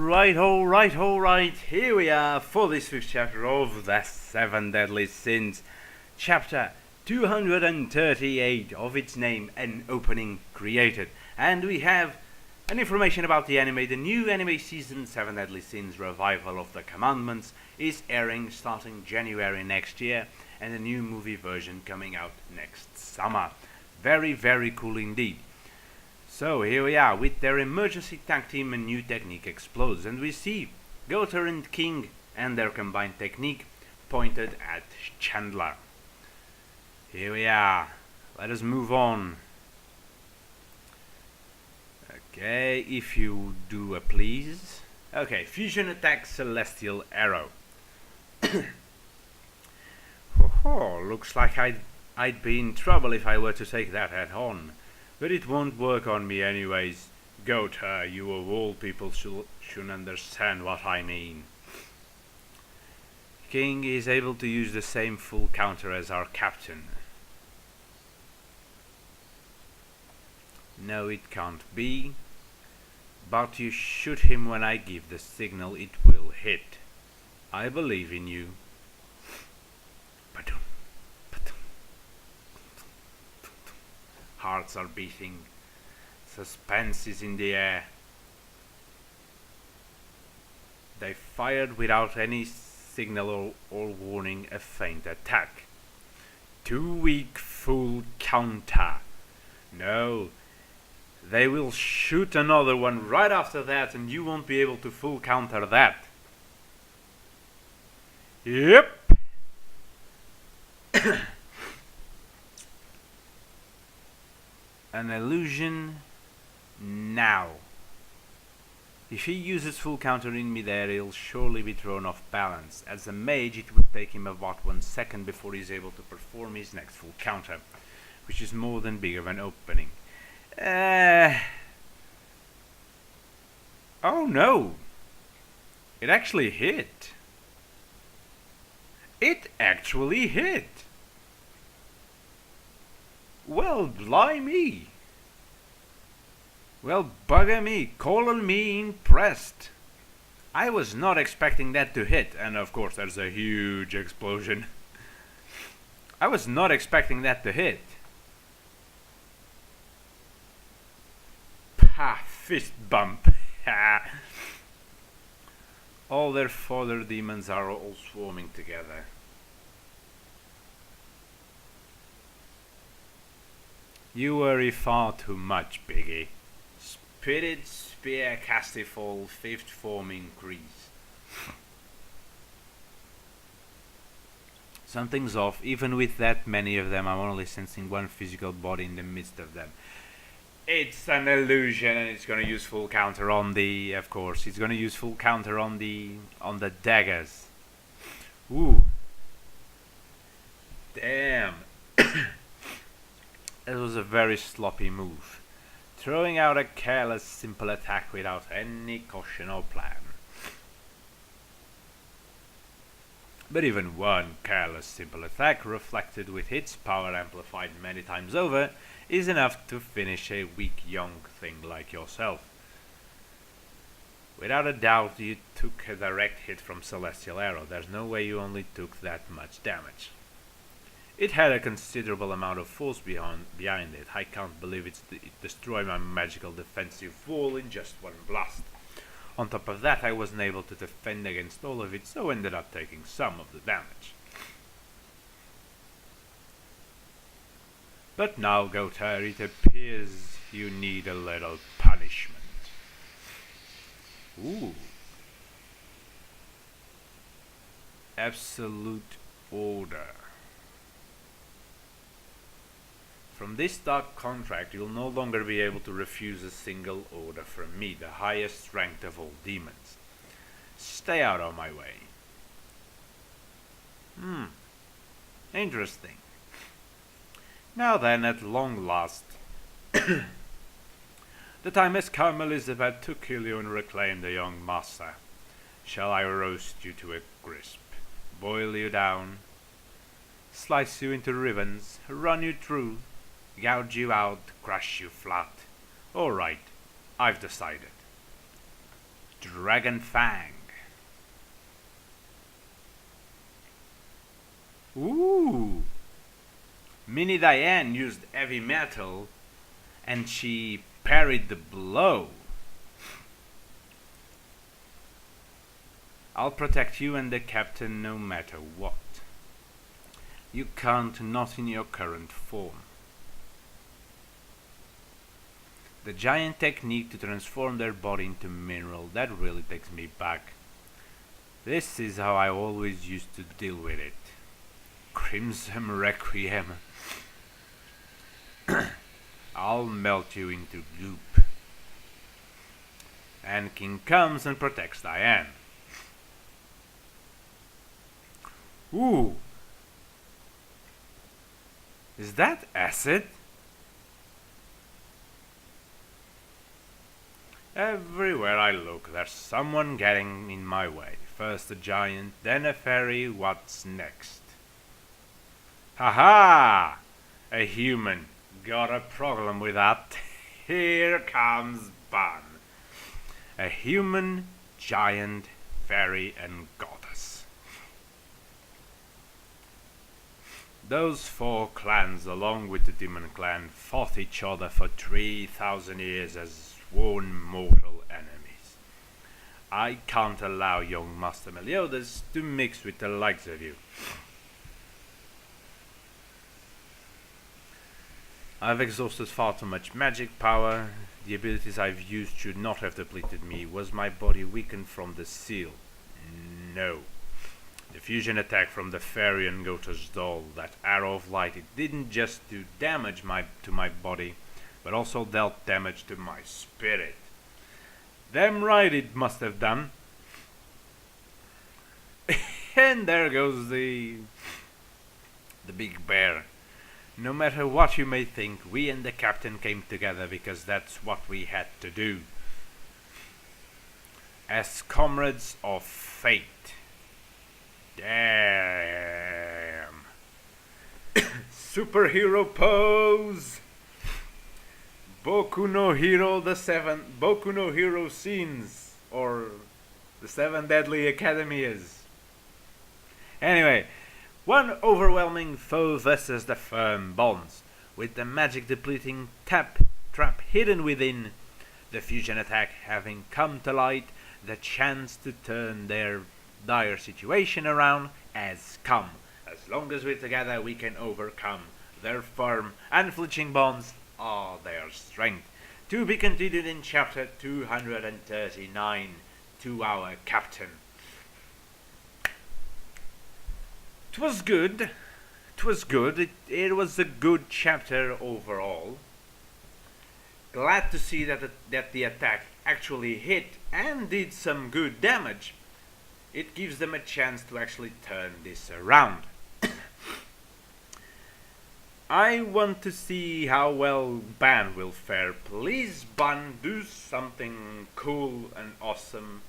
Alright. Here we are for this fifth chapter of the Seven Deadly Sins, chapter 238 of its name, An Opening Created. And we have an information about the anime. The new anime season, Seven Deadly Sins Revival of the Commandments, is airing starting January next year, and a new movie version coming out next summer. Very, very cool indeed. So here we are, with their emergency tag team, a new technique explodes, and we see Gother and King and their combined technique pointed at Chandler. Here we are, let us move on. Okay, if you do a please. Okay, fusion attack celestial arrow. Oh, looks like I'd be in trouble if I were to take that head on. But it won't work on me anyways. Gother, you of all people should understand what I mean. King is able to use the same full counter as our captain. No, it can't be. But you shoot him when I give the signal, it will hit. I believe in you. Hearts are beating. Suspense is in the air. They fired without any signal or warning a feint attack. Too weak, full counter. No, they will shoot another one right after that, and you won't be able to full counter that. Yep. An illusion now. If he uses full counter in midair, he'll surely be thrown off balance. As a mage, it would take him about 1 second before he's able to perform his next full counter, which is more than big of an opening. Oh no! It actually hit. It actually hit! Well, blimey! Well, bugger me, calling me impressed. I was not expecting that to hit, and of course there's a huge explosion. I was not expecting that to hit. Pah, fist bump. All their fodder demons are all swarming together. You worry far too much, Biggie. Spirit Spear Castifall, 5th form increase. Something's off. Even with that many of them, I'm only sensing one physical body in the midst of them. It's an illusion, and it's gonna use full counter on the... Of course, it's gonna use full counter on the daggers. Ooh. Damn. It was a very sloppy move, throwing out a careless, simple attack without any caution or plan. But even one careless, simple attack, reflected with its power amplified many times over, is enough to finish a weak young thing like yourself. Without a doubt, you took a direct hit from Celestial Arrow. There's no way you only took that much damage. It had a considerable amount of force behind it. I can't believe it destroyed my magical defensive wall in just one blast. On top of that, I wasn't able to defend against all of it, so ended up taking some of the damage. But now, Gother, it appears you need a little punishment. Ooh. Absolute order. From this dark contract, you'll no longer be able to refuse a single order from me, the highest ranked of all demons. Stay out of my way. Interesting. Now then, at long last, the time has come, Elizabeth, to kill you and reclaim the young master. Shall I roast you to a crisp, boil you down, slice you into ribbons, run you through, gouge you out, crush you flat? All right, I've decided. Dragon Fang. Ooh! Mini Diane used heavy metal and she parried the blow. I'll protect you and the captain no matter what. You can't, not in your current form. The giant technique to transform their body into mineral, that really takes me back. This is how I always used to deal with it. Crimson Requiem. I'll melt you into goop. And King comes and protects Diane. Ooh! Is that acid? Everywhere I look, there's someone getting in my way. First a giant, then a fairy, what's next? Haha! A human. Got a problem with that. Here comes Bun. A human, giant, fairy, and goddess. Those four clans, along with the demon clan, fought each other for 3,000 years as sworn mortal enemies. I can't allow young Master Meliodas to mix with the likes of you. I've exhausted far too much magic power. The abilities I've used should not have depleted me. Was my body weakened from the seal? No. The fusion attack from the fairy and Gota's doll, that arrow of light, it didn't just do damage to my body, but also dealt damage to my spirit. Damn right it must have done. And there goes the big bear. No matter what you may think, we and the captain came together because that's what we had to do. As comrades of fate. Damn. Superhero pose. Boku no Hero, Boku no Hero scenes, or the 7 Deadly Academies. Anyway, one overwhelming foe versus the firm bonds, with the magic depleting trap hidden within. The fusion attack having come to light, the chance to turn their dire situation around has come. As long as we're together, we can overcome. Their firm, unflinching bonds are their strength. To be continued in chapter 239, to our captain. It was good. It was a good chapter overall. Glad to see that the attack actually hit and did some good damage. It gives them a chance to actually turn this around. I want to see how well Ban will fare. Please, Ban, do something cool and awesome.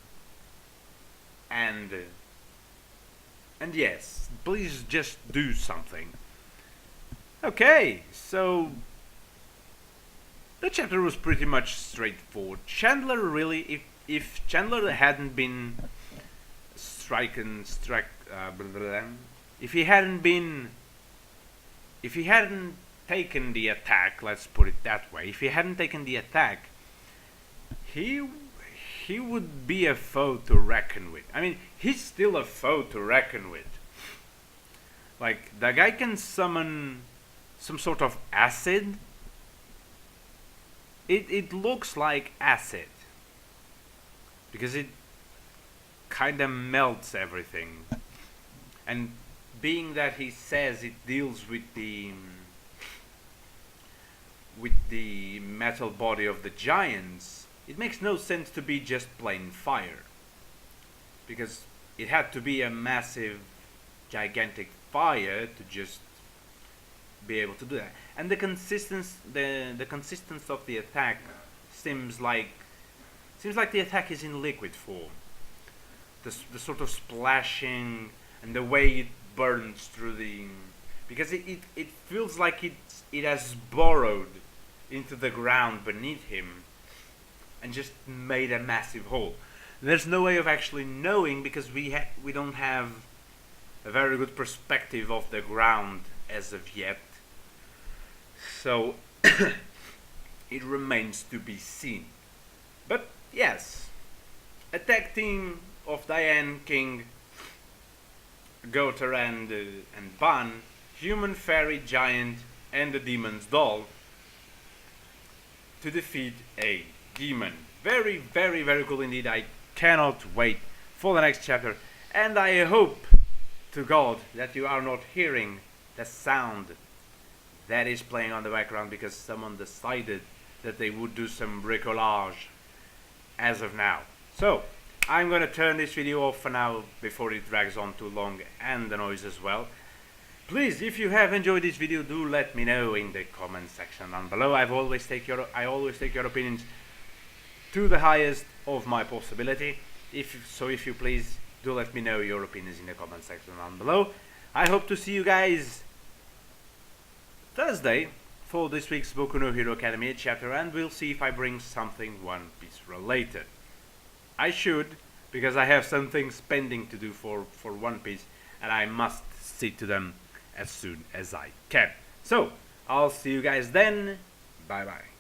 And yes, please just do something. Okay, so the chapter was pretty much straightforward. Chandler really, if Chandler hadn't been if he hadn't taken the attack, let's put it that way, if he hadn't taken the attack, he would be a foe to reckon with. I mean, he's still a foe to reckon with. Like, the guy can summon some sort of acid. It looks like acid, because it kind of melts everything. And being that he says it deals with the metal body of the giants, it makes no sense to be just plain fire, because it had to be a massive, gigantic fire to just be able to do that. And the consistency of the attack seems like the attack is in liquid form. The sort of splashing and the way it burns through because it feels like it has burrowed into the ground beneath him and just made a massive hole. there's no way of actually knowing because we don't have a very good perspective of the ground as of yet. So it remains to be seen. But yes, a tag team of Diane, King, Goater and Ban, human, fairy, giant and the demon's doll to defeat a demon. Very, very, very cool indeed. I cannot wait for the next chapter, and I hope to God that you are not hearing the sound that is playing on the background because someone decided that they would do some bricolage as of now. So I'm gonna turn this video off for now before it drags on too long and the noise as well. Please, if you have enjoyed this video, do let me know in the comment section down below. I always take your opinions to the highest of my possibility. If you please do let me know your opinions in the comment section down below. I hope to see you guys Thursday for this week's Boku no Hero Academia chapter, and we'll see if I bring something One Piece related. I should, because I have some things pending to do for One Piece, and I must see to them as soon as I can. So, I'll see you guys then. Bye bye.